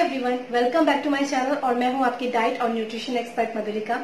Everyone, welcome back to my channel. और मैं हूं आपकी डाइट और न्यूट्रिशन एक्सपर्ट मधुलिका।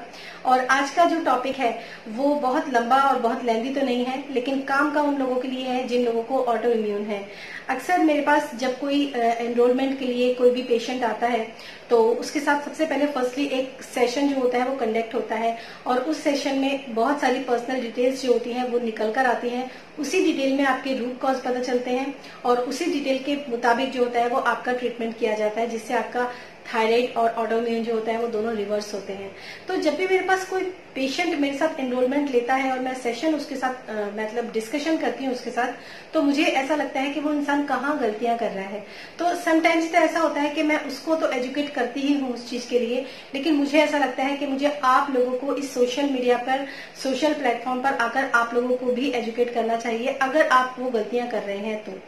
और आज का जो टॉपिक है वो बहुत लंबा और बहुत लेंदी तो नहीं है, लेकिन काम का उन लोगों के लिए है जिन लोगों को ऑटो इम्यून है। अक्सर मेरे पास जब कोई एनरोलमेंट के लिए कोई भी पेशेंट आता है तो उसके साथ सबसे पहले फर्स्टली एक सेशन जो होता है वो कंडक्ट होता है, और उस सेशन में बहुत सारी पर्सनल डिटेल्स जो होती हैं वो निकल कर आती हैं। उसी डिटेल में आपके रूट कॉज पता चलते हैं और उसी डिटेल के मुताबिक जो होता है वो आपका ट्रीटमेंट किया जाता है, जिससे आपका थायराइड और ऑटोइम्यून जो होता है वो दोनों रिवर्स होते हैं। तो जब भी मेरे पास कोई पेशेंट मेरे साथ एनरोलमेंट लेता है और मैं सेशन उसके साथ मतलब डिस्कशन करती हूँ उसके साथ, तो मुझे ऐसा लगता है कि वो इंसान कहाँ गलतियां कर रहा है। तो समटाइम्स तो ऐसा होता है कि मैं उसको तो एजुकेट करती ही हूँ उस चीज के लिए, लेकिन मुझे ऐसा लगता है कि मुझे आप लोगों को इस सोशल मीडिया पर, सोशल प्लेटफॉर्म पर आकर आप लोगों को भी एजुकेट करना चाहिए अगर आप वो गलतियां कर रहे हैं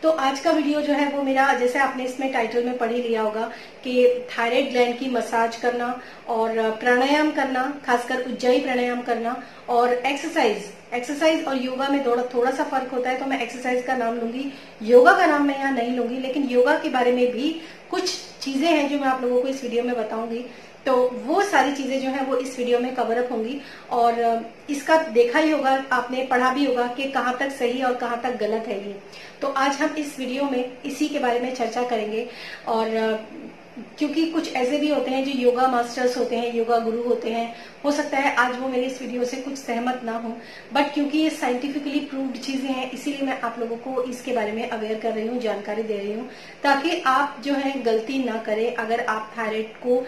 तो आज का वीडियो जो है वो मेरा, जैसे आपने इसमें टाइटल में पढ़ ही लिया होगा कि थायराइड ग्लैंड की मसाज करना और प्राणायाम करना, खासकर उज्जाई प्राणायाम करना, और एक्सरसाइज और योगा में थोड़ा सा फर्क होता है। तो मैं एक्सरसाइज का नाम लूंगी, योगा का नाम मैं यहाँ नहीं लूंगी, लेकिन योगा के बारे में भी कुछ चीजें हैं जो मैं आप लोगों को इस वीडियो में बताऊंगी। तो वो सारी चीजें जो है वो इस वीडियो में कवर अप होंगी। और इसका देखा ही होगा, आपने पढ़ा भी होगा कि कहाँ तक सही और कहाँ तक गलत है ये। तो आज हम इस वीडियो में इसी के बारे में चर्चा करेंगे। और क्योंकि कुछ ऐसे भी होते हैं जो योगा मास्टर्स होते हैं, योगा गुरु होते हैं, हो सकता है आज वो मेरे इस वीडियो से कुछ सहमत ना हो, बट क्योंकि ये साइंटिफिकली प्रूव्ड चीजें हैं इसीलिए मैं आप लोगों को इसके बारे में अवेयर कर रही हूँ, जानकारी दे रही हूँ, ताकि आप जो है गलती ना करें। अगर आप थायराइड को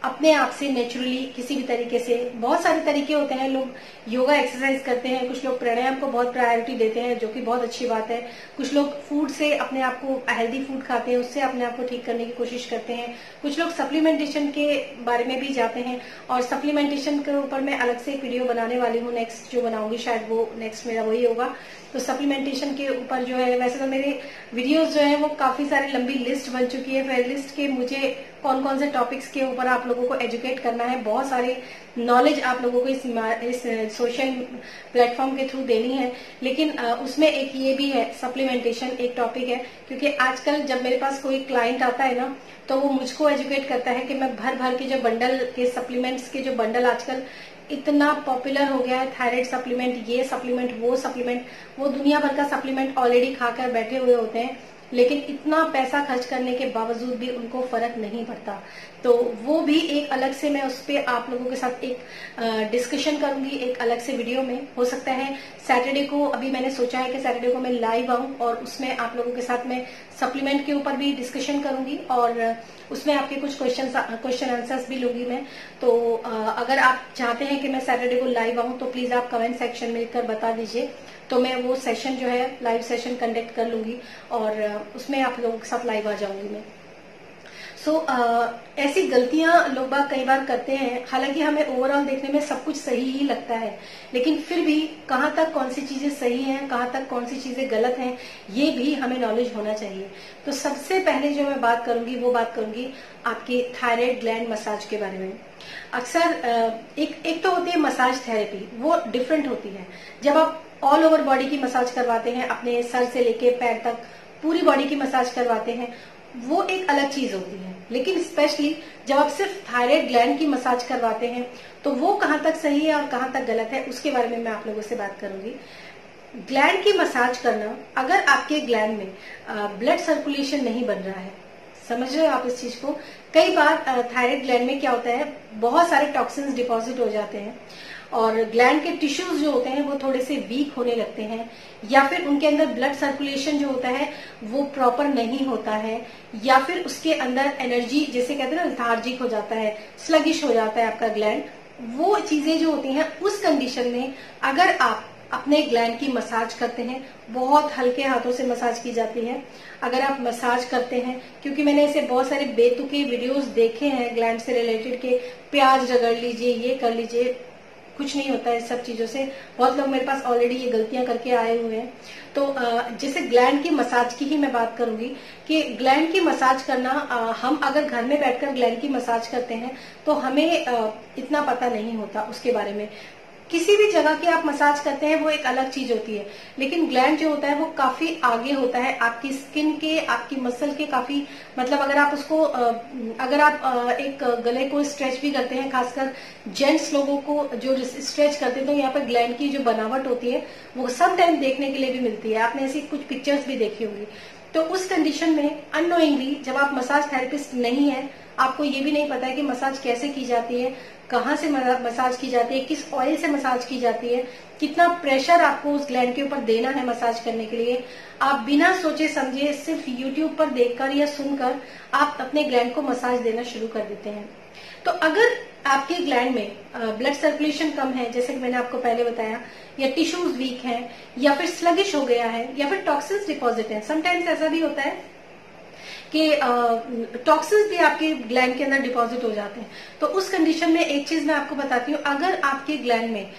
अपने आप से नेचुरली किसी भी तरीके से, बहुत सारे तरीके होते हैं, लोग योगा एक्सरसाइज करते हैं, कुछ लोग प्राणायाम को बहुत प्रायोरिटी देते हैं जो कि बहुत अच्छी बात है, कुछ लोग फूड से अपने आप को, हेल्दी फूड खाते हैं, उससे अपने आप को ठीक करने की कोशिश करते हैं, कुछ लोग सप्लीमेंटेशन के बारे में भी जाते हैं। और सप्लीमेंटेशन के ऊपर मैं अलग से एक वीडियो बनाने वाली हूँ, नेक्स्ट जो बनाऊंगी शायद वो नेक्स्ट मेरा वही होगा। तो सप्लीमेंटेशन के ऊपर जो है, वैसे तो मेरे वीडियोस जो है वो काफी सारी लंबी लिस्ट बन चुकी है, फिर लिस्ट के मुझे कौन कौन से टॉपिक्स के ऊपर आप लोगों को एजुकेट करना है, बहुत सारे नॉलेज आप लोगों को इस सोशल प्लेटफॉर्म के थ्रू देनी है। लेकिन उसमें एक ये भी है, सप्लीमेंटेशन एक टॉपिक है, क्योंकि आजकल जब मेरे पास कोई क्लाइंट आता है ना तो वो मुझको एजुकेट करता है कि मैं भर भर के जो बंडल के सप्लीमेंट्स के जो बंडल आजकल इतना पॉपुलर हो गया है, थायराइड सप्लीमेंट, ये सप्लीमेंट, वो सप्लीमेंट, वो दुनिया भर का सप्लीमेंट ऑलरेडी खाकर बैठे हुए होते हैं, लेकिन इतना पैसा खर्च करने के बावजूद भी उनको फर्क नहीं पड़ता। तो वो भी एक अलग से मैं उस पर आप लोगों के साथ एक डिस्कशन करूंगी, एक अलग से वीडियो में। हो सकता है सैटरडे को, अभी मैंने सोचा है कि सैटरडे को मैं लाइव आऊं और उसमें आप लोगों के साथ मैं सप्लीमेंट के ऊपर भी डिस्कशन करूंगी और उसमें आपके कुछ क्वेश्चन आंसर्स भी लूंगी मैं। तो अगर आप चाहते हैं कि मैं सैटरडे को लाइव आऊं तो प्लीज आप कमेंट सेक्शन में लिखकर बता दीजिए, तो मैं वो सेशन जो है लाइव सेशन कंडक्ट कर लूंगी और उसमें आप लोगों के साथ लाइव आ जाऊंगी मैं। ऐसी गलतियां लोग बाग कई बार करते हैं, हालांकि हमें ओवरऑल देखने में सब कुछ सही ही लगता है, लेकिन फिर भी कहाँ तक कौन सी चीजें सही हैं, कहाँ तक कौन सी चीजें गलत हैं, ये भी हमें नॉलेज होना चाहिए। तो सबसे पहले जो मैं बात करूंगी वो बात करूंगी आपके थायराइड ग्लैंड मसाज के बारे में। अक्सर एक तो होती है मसाज थेरेपी, वो डिफरेंट होती है। जब आप ऑल ओवर बॉडी की मसाज करवाते हैं, अपने सर से लेके पैर तक पूरी बॉडी की मसाज करवाते हैं, वो एक अलग चीज होती है। लेकिन स्पेशली जब आप सिर्फ थायराइड ग्लैंड की मसाज करवाते हैं तो वो कहाँ तक सही है और कहाँ तक गलत है, उसके बारे में मैं आप लोगों से बात करूंगी। ग्लैंड की मसाज करना, अगर आपके ग्लैंड में ब्लड सर्कुलेशन नहीं बन रहा है, समझ रहे हो आप इस चीज को, कई बार थायराइड ग्लैंड में क्या होता है, बहुत सारे टॉक्सिन्स डिपॉजिट हो जाते हैं और ग्लैंड के टिश्यूज जो होते हैं वो थोड़े से वीक होने लगते हैं, या फिर उनके अंदर ब्लड सर्कुलेशन जो होता है वो प्रॉपर नहीं होता है, या फिर उसके अंदर एनर्जी, जैसे कहते हैं ना, लेथार्जिक हो जाता है, स्लगिश हो जाता है आपका ग्लैंड। वो चीजें जो होती हैं, उस कंडीशन में अगर आप अपने ग्लैंड की मसाज करते हैं, बहुत हल्के हाथों से मसाज की जाती है, अगर आप मसाज करते हैं, क्योंकि मैंने ऐसे बहुत सारे बेतुके वीडियोस देखे हैं ग्लैंड से रिलेटेड के, प्याज रगड़ लीजिए, ये कर लीजिए, कुछ नहीं होता है इस सब चीजों से। बहुत लोग मेरे पास ऑलरेडी ये गलतियां करके आए हुए हैं। तो जैसे ग्लैंड की मसाज की ही मैं बात करूंगी कि ग्लैंड की मसाज करना, हम अगर घर में बैठकर ग्लैंड की मसाज करते हैं तो हमें इतना पता नहीं होता उसके बारे में, किसी भी जगह की आप मसाज करते हैं वो एक अलग चीज होती है, लेकिन ग्लैंड जो होता है वो काफी आगे होता है आपकी स्किन के, आपकी मसल के काफी, मतलब अगर आप उसको अगर आप एक गले को स्ट्रेच भी करते हैं, खासकर जेंट्स लोगों को जो स्ट्रेच करते हैं तो यहाँ पर ग्लैंड की जो बनावट होती है वो सम टाइम देखने के लिए भी मिलती है। आपने ऐसी कुछ पिक्चर्स भी देखी होंगी। तो उस कंडीशन में अननोइंगली जब आप मसाज थेरेपिस्ट नहीं है, आपको ये भी नहीं पता है कि मसाज कैसे की जाती है, कहाँ से मसाज की जाती है, किस ऑयल से मसाज की जाती है, कितना प्रेशर आपको उस ग्लैंड के ऊपर देना है मसाज करने के लिए, आप बिना सोचे समझे सिर्फ यूट्यूब पर देखकर या सुनकर आप अपने ग्लैंड को मसाज देना शुरू कर देते हैं। तो अगर आपके ग्लैंड में ब्लड सर्कुलेशन कम है, जैसे कि मैंने आपको पहले बताया, या टिश्यूज वीक हैं, या फिर स्लगिश हो गया है, या फिर टॉक्सिन्स डिपॉजिट है, समटाइम्स ऐसा भी होता है कि टॉक्सिन्स भी आपके ग्लैंड के अंदर डिपॉजिट हो जाते हैं। तो उस कंडीशन में एक चीज मैं आपको बताती हूँ, अगर आपके ग्लैंड में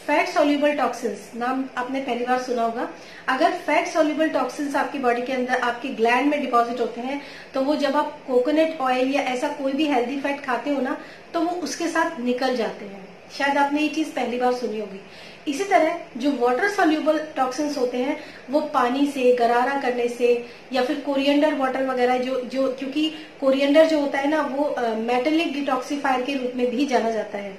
फैट सोल्यूबल टॉक्सिन्स, नाम आपने पहली बार सुना होगा, अगर फैट सोल्यूबल टॉक्सिन्स आपकी बॉडी के अंदर आपके ग्लैंड में डिपॉजिट होते हैं, तो वो जब आप कोकोनट ऑयल या ऐसा कोई भी हेल्दी फैट खाते हो ना, तो वो उसके साथ निकल जाते हैं। शायद आपने ये चीज पहली बार सुनी होगी। इसी तरह जो वाटर सोल्यूबल टॉक्सिन्स होते हैं वो पानी से, गरारा करने से, या फिर कोरिएंडर वाटर वगैरह, जो क्योंकि कोरिएंडर जो होता है ना वो मेटलिक डिटॉक्सिफायर के रूप में भी जाना जाता है।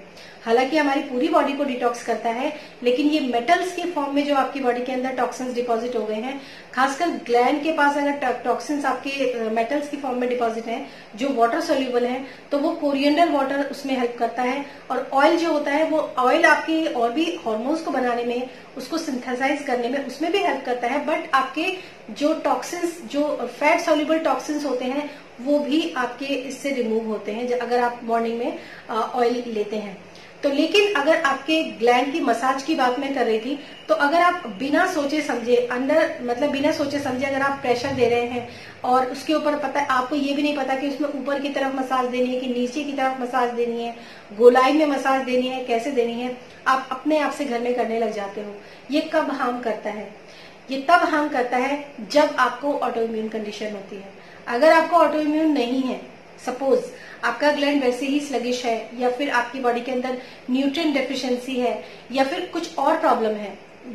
हालांकि हमारी पूरी बॉडी को डिटॉक्स करता है, लेकिन ये मेटल्स के फॉर्म में जो आपकी बॉडी के अंदर टॉक्सिन्स डिपॉजिट हो गए हैं, खासकर ग्लैंड के पास अगर टॉक्सिन्स आपके मेटल्स की फॉर्म में डिपॉजिट हैं जो वाटर सोल्यूबल हैं, तो वो कोरिएंडर वाटर उसमें हेल्प करता है। और ऑयल जो होता है वो ऑयल आपके और भी हार्मोन्स को बनाने में, उसको सिंथेसाइज करने में, उसमें भी हेल्प करता है। बट आपके जो टॉक्सिन्स, जो फैट सोल्यूबल टॉक्सिन्स होते हैं, वो भी आपके इससे रिमूव होते हैं अगर आप मॉर्निंग में ऑयल लेते हैं तो। लेकिन अगर आपके ग्लैंड की मसाज की बात मैं कर रही थी, तो अगर आप बिना सोचे समझे अंदर, मतलब बिना सोचे समझे अगर आप प्रेशर दे रहे हैं और उसके ऊपर पता है, आपको ये भी नहीं पता कि उसमें ऊपर की तरफ मसाज देनी है कि नीचे की तरफ मसाज देनी है, गोलाई में मसाज देनी है, कैसे देनी है, आप अपने आप से घर में करने लग जाते हो। ये कब हार्म करता है? ये तब हार्म करता है जब आपको ऑटो इम्यून कंडीशन होती है। अगर आपको ऑटो इम्यून नहीं है, सपोज आपका ग्लैंड वैसे ही स्लगिश है, या फिर आपकी बॉडी के अंदर न्यूट्रिएंट डेफिशिएंसी है, या फिर कुछ और प्रॉब्लम है,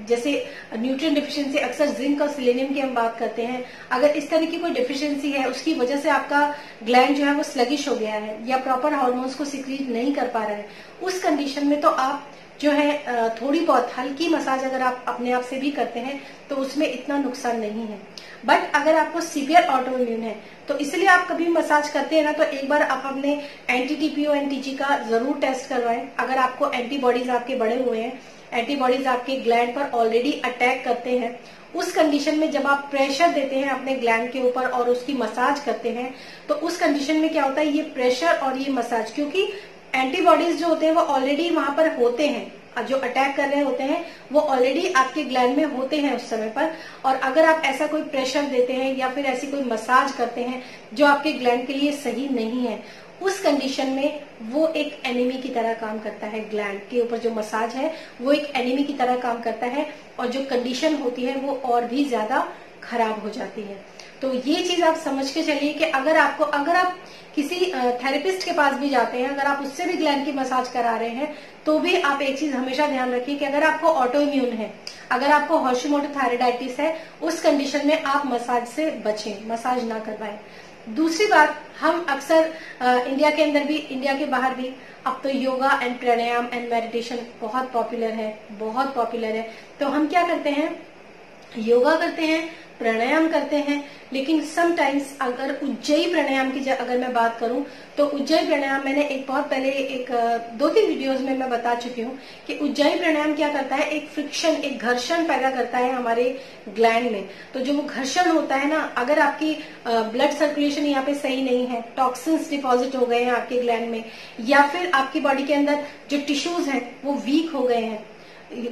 जैसे न्यूट्रिएंट डेफिशिएंसी, अक्सर जिंक और सेलेनियम की हम बात करते हैं, अगर इस तरह की कोई डेफिशिएंसी है, उसकी वजह से आपका ग्लैंड जो है वो स्लगिश हो गया है या प्रॉपर हार्मोन्स को सिक्रीट नहीं कर पा रहा है, उस कंडीशन में तो आप जो है थोड़ी बहुत हल्की मसाज अगर आप अपने आप से भी करते हैं तो उसमें इतना नुकसान नहीं है। बट अगर आपको सीवियर ऑटो इम्यून है, तो इसलिए आप कभी मसाज करते हैं ना, तो एक बार आप अपने एंटी-टीपीओ एंटीजी का जरूर टेस्ट करवाएं। अगर आपको एंटीबॉडीज आपके बढ़े हुए हैं, एंटीबॉडीज आपके ग्लैंड पर ऑलरेडी अटैक करते हैं, उस कंडीशन में जब आप प्रेशर देते हैं अपने ग्लैंड के ऊपर और उसकी मसाज करते हैं, तो उस कंडीशन में क्या होता है, ये प्रेशर और ये मसाज, क्योंकि एंटीबॉडीज जो होते हैं वो ऑलरेडी वहां पर होते हैं, जो अटैक कर रहे होते हैं वो ऑलरेडी आपके ग्लैंड में होते हैं उस समय पर। और अगर आप ऐसा कोई प्रेशर देते हैं या फिर ऐसी कोई मसाज करते हैं जो आपके ग्लैंड के लिए सही नहीं है, उस कंडीशन में वो एक एनिमी की तरह काम करता है। ग्लैंड के ऊपर जो मसाज है वो एक एनिमी की तरह काम करता है, और जो कंडीशन होती है वो और भी ज्यादा खराब हो जाती है। तो ये चीज आप समझ के चलिए कि अगर आप किसी थेरेपिस्ट के पास भी जाते हैं, अगर आप उससे भी ग्लैंड की मसाज करा रहे हैं, तो भी आप एक चीज हमेशा ध्यान रखिए कि अगर आपको ऑटो इम्यून है, अगर आपको हाशिमोटो थायराइडाइटिस है, उस कंडीशन में आप मसाज से बचें, मसाज ना करवाएं। दूसरी बात, हम अक्सर इंडिया के अंदर भी, इंडिया के बाहर भी, अब तो yoga and pranayama and meditation बहुत पॉपुलर है। तो हम क्या करते हैं, योगा करते हैं, प्राणायाम करते हैं, लेकिन समटाइम्स अगर उज्जयी प्राणायाम की अगर मैं बात करूं, तो उज्जयी प्राणायाम मैंने एक बहुत पहले एक 2-3 वीडियोस में मैं बता चुकी हूं कि उज्जयी प्राणायाम क्या करता है, एक फ्रिक्शन, एक घर्षण पैदा करता है हमारे ग्लैंड में। तो जो वो घर्षण होता है ना, अगर आपकी ब्लड सर्कुलेशन यहाँ पे सही नहीं है, टॉक्सिन्स डिपॉजिट हो गए हैं आपके ग्लैंड में, या फिर आपकी बॉडी के अंदर जो टिश्यूज हैं वो वीक हो गए हैं,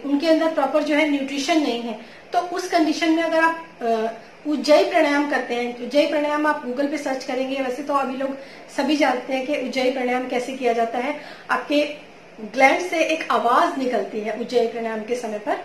उनके अंदर प्रॉपर जो है न्यूट्रिशन नहीं है, तो उस कंडीशन में अगर आप उज्जयी प्राणायाम करते हैं, उज्जयी प्राणायाम आप गूगल पे सर्च करेंगे, वैसे तो अभी लोग सभी जानते हैं कि उज्जयी प्राणायाम कैसे किया जाता है। आपके ग्लैंड से एक आवाज निकलती है उज्जयी प्राणायाम के समय पर,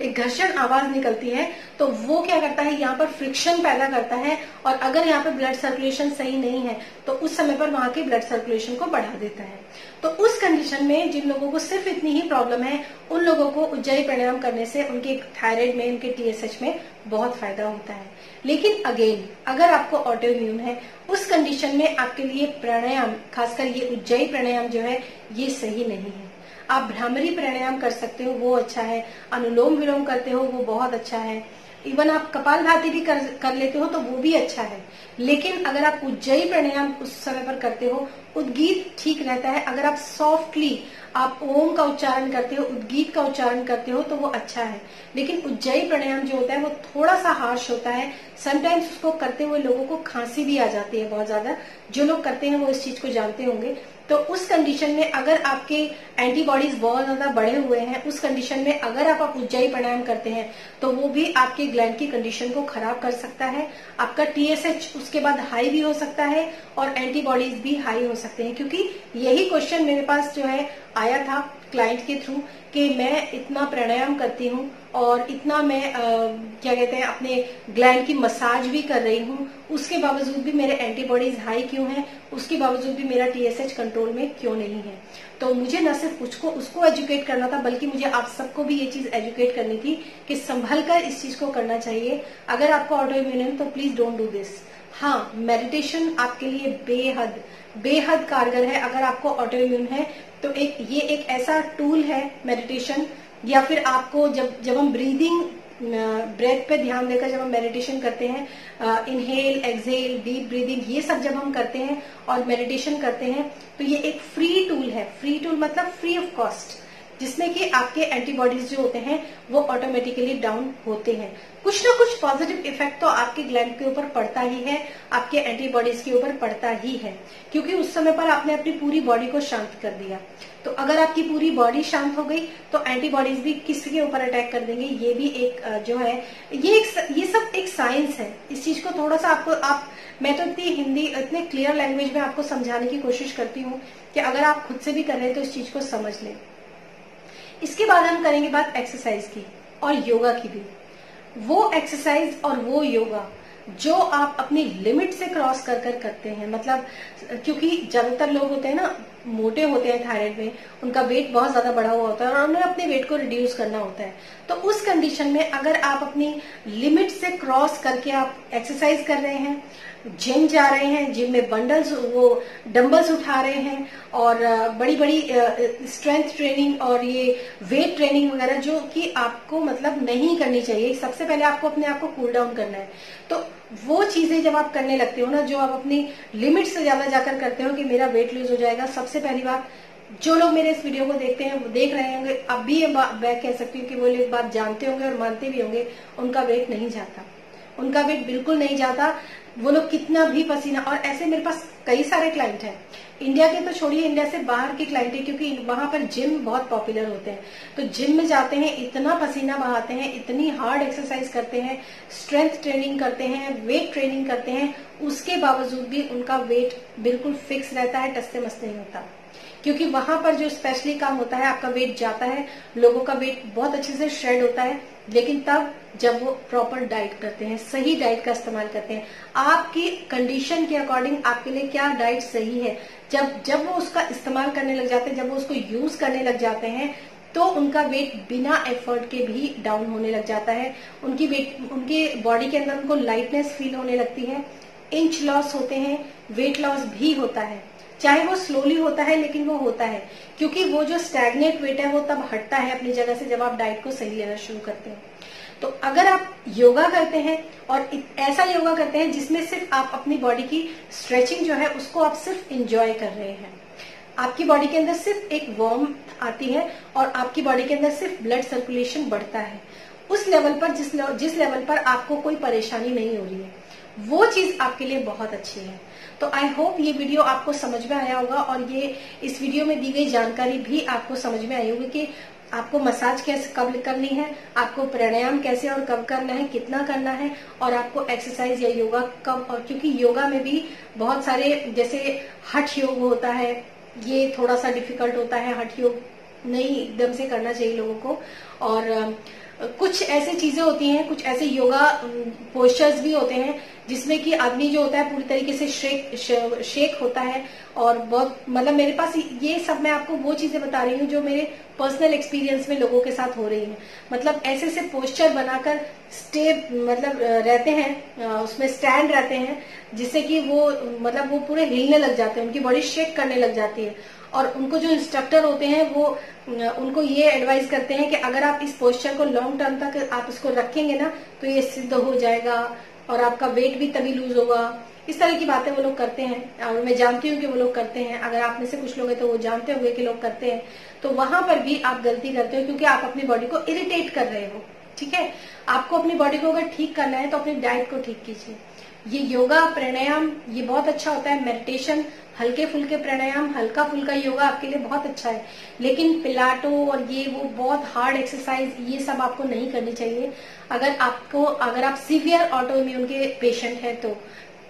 एक घर्षण आवाज निकलती है, तो वो क्या करता है, यहाँ पर फ्रिक्शन पैदा करता है, और अगर यहाँ पे ब्लड सर्कुलेशन सही नहीं है तो उस समय पर वहां के ब्लड सर्कुलेशन को बढ़ा देता है। तो उस कंडीशन में जिन लोगों को सिर्फ इतनी ही प्रॉब्लम है, उन लोगों को उज्जयी प्राणायाम करने से उनके थायराइड में, उनके टीएसएच में बहुत फायदा होता है। लेकिन अगेन, अगर आपको ऑटो इम्यून है, उस कंडीशन में आपके लिए प्राणायाम, खासकर ये उज्जयी प्राणायाम जो है, ये सही नहीं है। आप भ्रामरी प्राणायाम कर सकते हो, वो अच्छा है। अनुलोम विलोम करते हो, वो बहुत अच्छा है। इवन आप कपालभाति भी कर लेते हो तो वो भी अच्छा है। लेकिन अगर आप उज्जयी प्राणायाम उस समय पर करते हो, उद्गीत ठीक रहता है। अगर आप सॉफ्टली आप ओम का उच्चारण करते हो, उद्गीत का उच्चारण करते हो, तो वो अच्छा है। लेकिन उज्जयी प्राणायाम जो होता है वो थोड़ा सा हार्श होता है। समटाइम्स उसको करते हुए लोगों को खांसी भी आ जाती है बहुत ज्यादा। जो लोग करते हैं वो इस चीज को जानते होंगे। तो उस कंडीशन में अगर आपके एंटीबॉडीज बहुत ज्यादा बढ़े हुए हैं, उस कंडीशन में अगर आप उज्जयी प्राणायाम करते हैं तो वो भी आपके ग्लैंड की कंडीशन को खराब कर सकता है। आपका टीएसएच उसके बाद हाई भी हो सकता है और एंटीबॉडीज भी हाई हो सकते हैं। क्योंकि यही क्वेश्चन मेरे पास जो है आया था क्लाइंट के थ्रू कि मैं इतना प्राणायाम करती हूँ और इतना मैं क्या कहते हैं, अपने ग्लैंड की मसाज भी कर रही हूँ, उसके बावजूद भी मेरे एंटीबॉडीज हाई क्यों हैं, उसके बावजूद भी मेरा टीएसएच कंट्रोल में क्यों नहीं है। तो मुझे न सिर्फ उसको एजुकेट करना था, बल्कि मुझे आप सबको भी ये चीज एजुकेट करनी थी कि संभल कर इस चीज को करना चाहिए। अगर आपको ऑटो इम्यून है तो प्लीज डोंट डू दिस। हाँ, मेडिटेशन आपके लिए बेहद कारगर है। अगर आपको ऑटो इम्यून है तो ये एक ऐसा टूल है मेडिटेशन, या फिर आपको जब हम ब्रेथ पे ध्यान देकर जब हम मेडिटेशन करते हैं, इनहेल एक्सहेल डीप ब्रीदिंग, ये सब जब हम करते हैं और मेडिटेशन करते हैं, तो ये एक फ्री टूल है। फ्री टूल मतलब फ्री ऑफ कॉस्ट, जिसमें कि आपके एंटीबॉडीज जो होते हैं वो ऑटोमेटिकली डाउन होते हैं। कुछ ना कुछ पॉजिटिव इफेक्ट तो आपके ग्लैंड के ऊपर पड़ता ही है, आपके एंटीबॉडीज के ऊपर पड़ता ही है, क्योंकि उस समय पर आपने अपनी पूरी बॉडी को शांत कर दिया। तो अगर आपकी पूरी बॉडी शांत हो गई तो एंटीबॉडीज भी किसी के ऊपर अटैक कर देंगे। ये भी एक जो है, ये सब एक साइंस है। इस चीज को थोड़ा सा मैं तो इतने क्लियर लैंग्वेज में आपको समझाने की कोशिश करती हूँ कि अगर आप खुद से भी कर रहे हैं तो इस चीज को समझ लें। इसके बाद हम करेंगे बात एक्सरसाइज की और योगा की भी। वो एक्सरसाइज और वो योगा जो आप अपनी लिमिट से क्रॉस कर करते हैं, मतलब क्योंकि ज्यादातर लोग होते हैं ना, मोटे होते हैं थायराइड में, उनका वेट बहुत ज्यादा बढ़ा हुआ होता है और उन्हें अपने वेट को रिड्यूस करना होता है। तो उस कंडीशन में अगर आप अपनी लिमिट से क्रॉस करके आप एक्सरसाइज कर रहे हैं, जिम जा रहे हैं, जिम में डंबल्स उठा रहे हैं और बड़ी बड़ी स्ट्रेंथ ट्रेनिंग और ये वेट ट्रेनिंग वगैरह जो कि आपको मतलब नहीं करनी चाहिए। सबसे पहले आपको अपने आप को कूल डाउन करना है। तो वो चीजें जब आप करने लगते हो ना, जो आप अपनी लिमिट से ज्यादा जाकर करते हो कि मेरा वेट लूज हो जाएगा, सबसे पहली बात, जो लोग मेरे इस वीडियो को देखते हैं, देख रहे होंगे, अब भी ये मैं कह सकती हूँ कि वो लोग बात जानते होंगे और मानते भी होंगे, उनका वेट नहीं जाता, उनका वेट बिल्कुल नहीं जाता। वो लोग कितना भी पसीना, और ऐसे मेरे पास कई सारे क्लाइंट हैं, इंडिया के तो छोड़िए, इंडिया से बाहर के क्लाइंट है, क्योंकि वहां पर जिम बहुत पॉपुलर होते हैं। तो जिम में जाते हैं, इतना पसीना बहाते हैं, इतनी हार्ड एक्सरसाइज करते हैं, स्ट्रेंथ ट्रेनिंग करते हैं, वेट ट्रेनिंग करते हैं, उसके बावजूद भी उनका वेट बिल्कुल फिक्स रहता है, टसते मसते नहीं होता। क्योंकि वहां पर जो स्पेशली काम होता है, आपका वेट जाता है, लोगों का वेट बहुत अच्छे से श्रेड होता है, लेकिन तब जब वो प्रॉपर डाइट करते हैं, सही डाइट का इस्तेमाल करते हैं। आपकी कंडीशन के अकॉर्डिंग आपके लिए क्या डाइट सही है, जब वो उसका इस्तेमाल करने लग जाते हैं, जब वो उसको यूज करने लग जाते हैं, तो उनका वेट बिना एफर्ट के भी डाउन होने लग जाता है। उनके बॉडी के अंदर उनको लाइटनेस फील होने लगती है, इंच लॉस होते हैं, वेट लॉस भी होता है, चाहे वो स्लोली होता है लेकिन वो होता है। क्योंकि वो जो स्टैग्नेट वेट है वो तब हटता है अपनी जगह से जब आप डाइट को सही लेना शुरू करते हैं। तो अगर आप योगा करते हैं और ऐसा योगा करते हैं जिसमें सिर्फ आप अपनी बॉडी की स्ट्रेचिंग जो है उसको आप सिर्फ इंजॉय कर रहे हैं, आपकी बॉडी के अंदर सिर्फ एक वार्मथ आती है और आपकी बॉडी के अंदर सिर्फ ब्लड सर्कुलेशन बढ़ता है, उस लेवल पर जिस लेवल पर आपको कोई परेशानी नहीं हो रही है, वो चीज आपके लिए बहुत अच्छी है। तो आई होप ये वीडियो आपको समझ में आया होगा और इस वीडियो में दी गई जानकारी भी आपको समझ में आई होगी कि आपको मसाज कैसे कब करनी है, आपको प्राणायाम कैसे और कब करना है, कितना करना है, और आपको एक्सरसाइज या योगा कब। और क्योंकि योगा में भी बहुत सारे, जैसे हठ योग होता है, ये थोड़ा सा डिफिकल्ट होता है, हठ योग नहीं एकदम से करना चाहिए लोगों को। और कुछ ऐसी चीजें होती हैं, कुछ ऐसे योगा पोस्चर्स भी होते हैं जिसमें कि आदमी जो होता है पूरी तरीके से शेक होता है। और बहुत मतलब मेरे पास ये सब मैं आपको वो चीजें बता रही हूँ जो मेरे पर्सनल एक्सपीरियंस में लोगों के साथ हो रही है। मतलब ऐसे ऐसे पोस्चर बनाकर मतलब रहते हैं, उसमें स्टैंड रहते हैं, जिससे कि वो मतलब वो पूरे हिलने लग जाते हैं, उनकी बॉडी शेक करने लग जाती है। और उनको जो इंस्ट्रक्टर होते हैं वो उनको ये एडवाइस करते हैं कि अगर आप इस पोस्चर को लॉन्ग टर्म तक आप इसको रखेंगे ना तो ये सिद्ध हो जाएगा और आपका वेट भी तभी लूज होगा। इस तरह की बातें वो लोग करते हैं और मैं जानती हूँ कि वो लोग करते हैं। अगर आप में से कुछ लोग हैं तो वो जानते होंगे कि लोग करते हैं। तो वहां पर भी आप गलती करते हो क्योंकि आप अपनी बॉडी को इरिटेट कर रहे हो। ठीक है, आपको अपनी बॉडी को अगर ठीक करना है तो अपनी डाइट को ठीक कीजिए। ये योगा प्राणायाम ये बहुत अच्छा होता है, मेडिटेशन, हल्के फुल्के प्राणायाम, हल्का फुल्का योगा आपके लिए बहुत अच्छा है। लेकिन पिलाटो और ये वो बहुत हार्ड एक्सरसाइज ये सब आपको नहीं करनी चाहिए। अगर आप सीवियर ऑटो इम्यून के पेशेंट हैं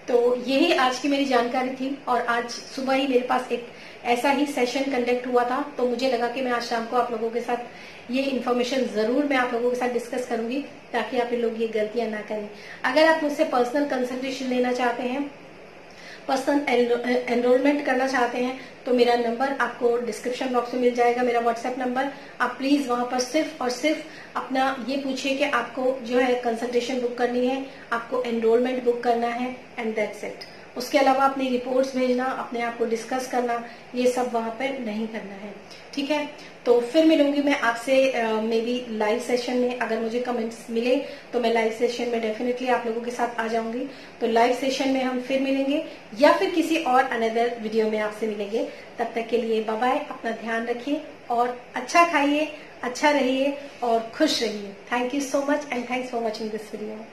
तो यही आज की मेरी जानकारी थी। और आज सुबह ही मेरे पास एक ऐसा ही सेशन कंडक्ट हुआ था, तो मुझे लगा कि मैं आज शाम को आप लोगों के साथ ये इन्फॉर्मेशन जरूर मैं आप लोगों के साथ डिस्कस करूंगी ताकि आप लोग ये गलतियां ना करें। अगर आप मुझसे पर्सनल कंसल्टेशन लेना चाहते हैं, पर्सनल एनरोलमेंट करना चाहते हैं तो मेरा नंबर आपको डिस्क्रिप्शन बॉक्स में मिल जाएगा, मेरा व्हाट्सएप नंबर। आप प्लीज वहां पर सिर्फ और सिर्फ अपना ये पूछिए कि आपको जो है कंसल्टेशन बुक करनी है, आपको एनरोलमेंट बुक करना है, एंड दैट्स इट। उसके अलावा अपनी रिपोर्ट्स भेजना, अपने आप को डिस्कस करना, ये सब वहां पर नहीं करना है। ठीक है, तो फिर मिलूंगी मैं आपसे मे बी लाइव सेशन में। अगर मुझे कमेंट्स मिले तो मैं लाइव सेशन में डेफिनेटली आप लोगों के साथ आ जाऊंगी। तो लाइव सेशन में हम फिर मिलेंगे या फिर किसी और अनदर वीडियो में आपसे मिलेंगे। तब तक के लिए बाय बाय, अपना ध्यान रखिए और अच्छा खाइए, अच्छा रहिए और खुश रहिए। Thank you so much and thanks for watching this video.